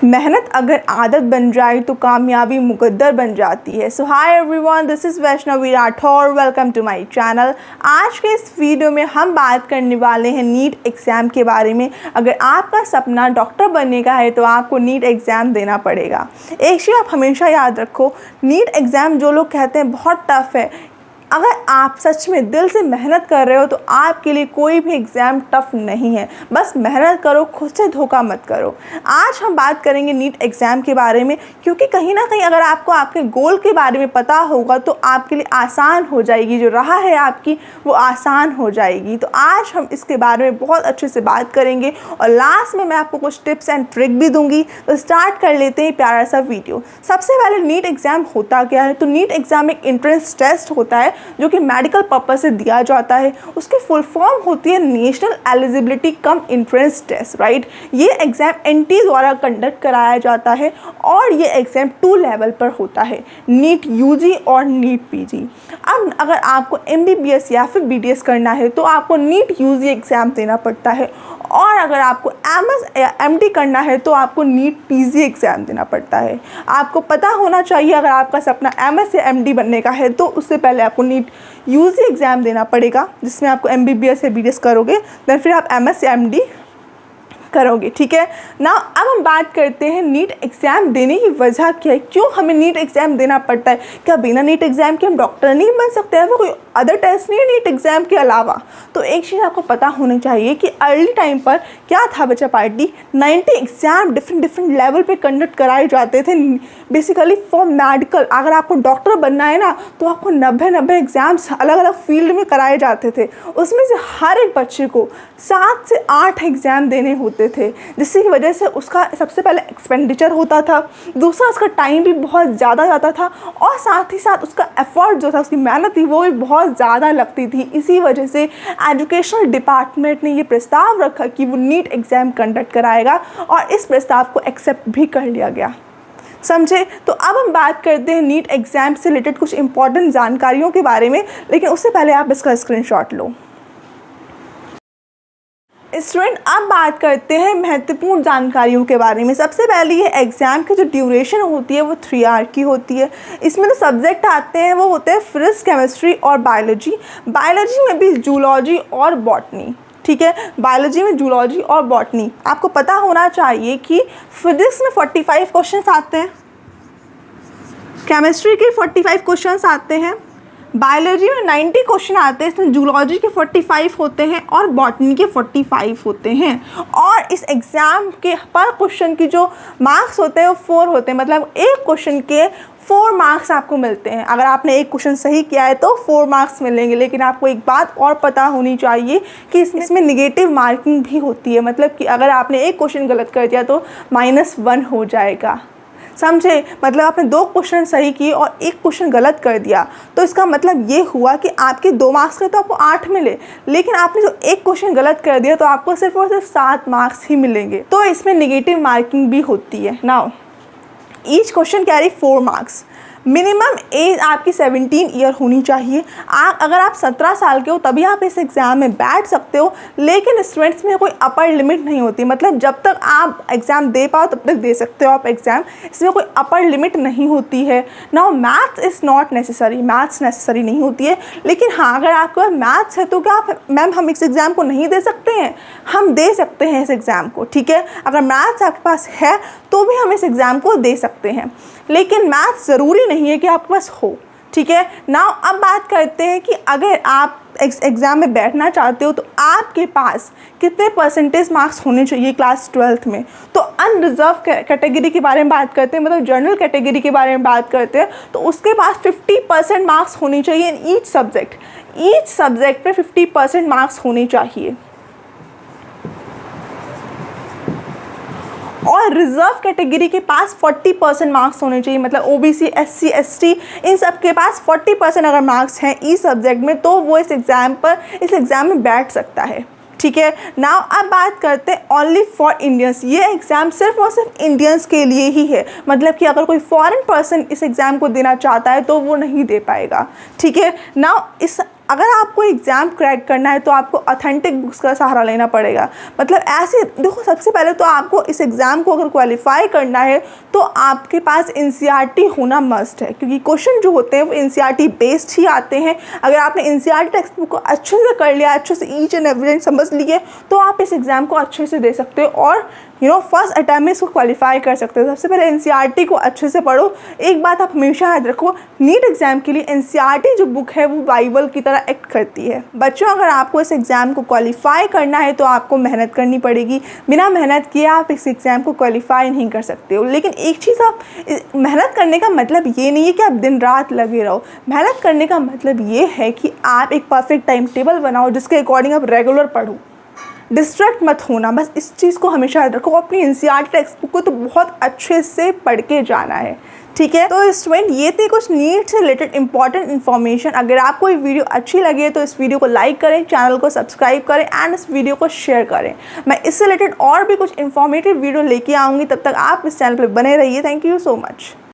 मेहनत अगर आदत बन जाए तो कामयाबी मुकद्दर बन जाती है। So hi everyone, this is Vaishnavi Rathore, welcome to my channel. आज के इस वीडियो में हम बात करने वाले हैं नीट एग्ज़ाम के बारे में। अगर आपका सपना डॉक्टर बनने का है तो आपको नीट एग्ज़ाम देना पड़ेगा। एक चीज़ आप हमेशा याद रखो, नीट एग्ज़ाम जो लोग कहते हैं बहुत टफ़ है, अगर आप सच में दिल से मेहनत कर रहे हो तो आपके लिए कोई भी एग्ज़ाम टफ़ नहीं है। बस मेहनत करो, खुद से धोखा मत करो। आज हम बात करेंगे नीट एग्ज़ाम के बारे में, क्योंकि कहीं ना कहीं अगर आपको आपके गोल के बारे में पता होगा तो आपके लिए आसान हो जाएगी, जो राह है आपकी वो आसान हो जाएगी। तो आज हम इसके बारे में बहुत अच्छे से बात करेंगे और लास्ट में मैं आपको कुछ टिप्स एंड ट्रिक भी दूँगी। तो स्टार्ट कर लेते हैं प्यारा सा वीडियो। सबसे पहले नीट एग्ज़ाम होता क्या है? तो नीट एग्ज़ाम एक एंट्रेंस टेस्ट होता है जो कि मेडिकल पर्पस से दिया जाता है। उसकी फुल फॉर्म होती है national eligibility cum entrance test, right. ये एग्ज़ाम एनटी द्वारा कंडक्ट कराया जाता है और ये एग्ज़ाम 2 लेवल पर होता है, नीट यूजी और नीट पीजी। अब अगर आपको एमबीबीएस या फिर बीडीएस करना है तो आपको नीट यूजी एग्ज़ाम देना पड़ता है, और अगर आपको एमएस या एमडी करना है तो आपको नीट पीजी एग्ज़ाम देना पड़ता है। आपको पता होना चाहिए, अगर आपका सपना एमएस या एमडी बनने का है तो उससे पहले आपको नीट यूजी एग्ज़ाम देना पड़ेगा, जिसमें आपको एमबीबीएस या बीडीएस करोगे, देन फिर आप एमएस या एमडी करोगे, ठीक है ना। अब हम बात करते हैं नीट एग्ज़ाम देने की वजह क्या है, क्यों हमें नीट एग्ज़ाम देना पड़ता है। क्या बिना नीट एग्ज़ाम के हम डॉक्टर नहीं बन सकते हैं? वो कोई अदर टेस्ट नहीं है नीट एग्ज़ाम के अलावा? तो एक चीज़ आपको पता होनी चाहिए कि अर्ली टाइम पर क्या था बच्चा पार्टी, 90 एग्ज़ाम डिफरेंट लेवल पे कंडक्ट कराए जाते थे बेसिकली फॉर मेडिकल। अगर आपको डॉक्टर बनना है ना तो आपको 90 एग्ज़ाम्स अलग अलग फील्ड में कराए जाते थे। उसमें से हर एक बच्चे को 7 से 8 एग्ज़ाम देने होते थे, जिसकी वजह से उसका सबसे पहले एक्सपेंडिचर होता था, दूसरा उसका टाइम भी बहुत ज़्यादा जाता था, और साथ ही साथ उसका एफर्ट जो था, उसकी मेहनत थी वो भी बहुत ज़्यादा लगती थी। इसी वजह से एजुकेशनल डिपार्टमेंट ने ये प्रस्ताव रखा कि वो नीट एग्ज़ाम कंडक्ट कराएगा, और इस प्रस्ताव को एक्सेप्ट भी कर लिया गया, समझे। तो अब हम बात करते हैं नीट एग्ज़ाम से रिलेटेड कुछ इंपॉर्टेंट जानकारियों के बारे में, लेकिन उससे पहले आप इसका स्क्रीनशॉट लो। स्टूडेंट, अब बात करते हैं महत्वपूर्ण जानकारियों के बारे में। सबसे पहले ये एग्ज़ाम की जो ड्यूरेशन होती है वो 3 आवर की होती है। इसमें जो सब्जेक्ट आते हैं वो होते हैं फिजिक्स, केमिस्ट्री और बायोलॉजी। बायोलॉजी में भी जूलॉजी और बॉटनी, ठीक है। बायोलॉजी में जूलॉजी और बॉटनी। आपको पता होना चाहिए कि फिजिक्स में 45 क्वेश्चन आते हैं, केमिस्ट्री के 45 क्वेश्चन आते हैं, बायोलॉजी में 90 क्वेश्चन आते हैं, इसमें जूलॉजी के 45 होते हैं और बॉटनी के 45 होते हैं। और इस एग्ज़ाम के पर क्वेश्चन की जो मार्क्स होते हैं वो 4 होते हैं, मतलब एक क्वेश्चन के 4 मार्क्स आपको मिलते हैं। अगर आपने एक क्वेश्चन सही किया है तो 4 मार्क्स मिलेंगे। लेकिन आपको एक बात और पता होनी चाहिए कि इसमें निगेटिव मार्किंग भी होती है, मतलब कि अगर आपने एक क्वेश्चन गलत कर दिया तो -1 हो जाएगा, समझे। मतलब आपने 2 क्वेश्चन सही किए और एक क्वेश्चन गलत कर दिया तो इसका मतलब ये हुआ कि आपके 2 मार्क्स के तो आपको 8 मिले, लेकिन आपने जो एक क्वेश्चन गलत कर दिया तो आपको सिर्फ और सिर्फ 7 मार्क्स ही मिलेंगे। तो इसमें निगेटिव मार्किंग भी होती है। Now each question carry 4 marks. Minimum age आपकी 17 ईयर होनी चाहिए। अगर आप 17 साल के हो तभी आप इस एग्ज़ाम में बैठ सकते हो, लेकिन स्टूडेंट्स में कोई अपर लिमिट नहीं होती, मतलब जब तक आप एग्ज़ाम दे पाओ तब तक दे सकते हो आप एग्ज़ाम, इसमें कोई अपर लिमिट नहीं होती है। Now maths is not necessary, maths necessary नहीं होती है। लेकिन हाँ, अगर आपके पास मैथ्स है तो क्या आप मैम हम इस एग्ज़ाम को नहीं दे सकते हैं? हम दे सकते हैं इस एग्ज़ाम को, ठीक है। अगर मैथ्स आपके पास है तो भी हम इस एग्ज़ाम को दे सकते हैं, लेकिन मैथ्स ज़रूरी नहीं है कि आपके पास हो, ठीक है। नाउ अब बात करते हैं कि अगर आप एग्ज़ाम में बैठना चाहते हो तो आपके पास कितने परसेंटेज मार्क्स होने चाहिए क्लास 12th में। तो अनरिजर्व कैटेगरी के बारे में बात करते हैं, मतलब जनरल कैटेगरी के बारे में बात करते हैं, तो उसके पास 50% मार्क्स होने चाहिए इन ईच सब्जेक्ट पे 50% मार्क्स होने चाहिए। और रिजर्व कैटेगरी के पास 40% मार्क्स होने चाहिए, मतलब ओबीसी, एससी, एसटी इन सब के पास 40% अगर मार्क्स हैं ई सब्जेक्ट में तो वो इस एग्ज़ाम में बैठ सकता है, ठीक है। नाउ अब बात करते हैं ओनली फॉर इंडियंस। ये एग्ज़ाम सिर्फ और सिर्फ इंडियंस के लिए ही है, मतलब कि अगर कोई फॉरेन पर्सन इस एग्ज़ाम को देना चाहता है तो वो नहीं दे पाएगा, ठीक है। नाउ इस अगर आपको एग्ज़ाम क्रैक करना है तो आपको ऑथेंटिक बुक्स का सहारा लेना पड़ेगा। मतलब ऐसे देखो, सबसे पहले तो आपको इस एग्ज़ाम को अगर क्वालिफाई करना है तो आपके पास एनसीईआरटी होना मस्ट है, क्योंकि क्वेश्चन जो होते हैं वो एनसीईआरटी बेस्ड ही आते हैं। अगर आपने एनसीईआरटी टेक्स्ट बुक को अच्छे से कर लिया, अच्छे से ईच एंड एवरीथिंग समझ लिए, तो आप इस एग्ज़ाम को अच्छे से दे सकते हो और फर्स्ट अटैम्प्ट में इसको क्वालिफाई कर सकते हो। सबसे पहले एनसीईआरटी को अच्छे से पढ़ो। एक बात आप हमेशा याद रखो, नीट एग्ज़ाम के लिए एनसीईआरटी जो बुक है वो बाइबल की तरह एक्ट करती है। बच्चों, अगर आपको इस एग्ज़ाम को क्वालिफाई करना है तो आपको मेहनत करनी पड़ेगी। बिना मेहनत किए आप इस एग्ज़ाम को क्वालिफाई नहीं कर सकते हो। लेकिन एक चीज़, आप मेहनत करने का मतलब ये नहीं है कि आप दिन रात लगे रहो। मेहनत करने का मतलब ये है कि आप एक परफेक्ट टाइम टेबल बनाओ जिसके अकॉर्डिंग आप रेगुलर पढ़ो। डिस्ट्रैक्ट मत होना, बस इस चीज़ को हमेशा याद रखो। अपनी एनसीईआरटी टेक्स्ट बुक को तो बहुत अच्छे से पढ़ के जाना है, ठीक है। तो स्टूडेंट, ये थी कुछ नीट से रिलेटेड इंपॉर्टेंट इन्फॉर्मेशन। अगर आपको ये वीडियो अच्छी लगे तो इस वीडियो को लाइक करें, चैनल को सब्सक्राइब करें एंड इस वीडियो को शेयर करें। मैं इससे रिलेटेड और भी कुछ इन्फॉर्मेटिव वीडियो लेके आऊँगी, तब तक आप इस चैनल पर बने रहिए। Thank you so much.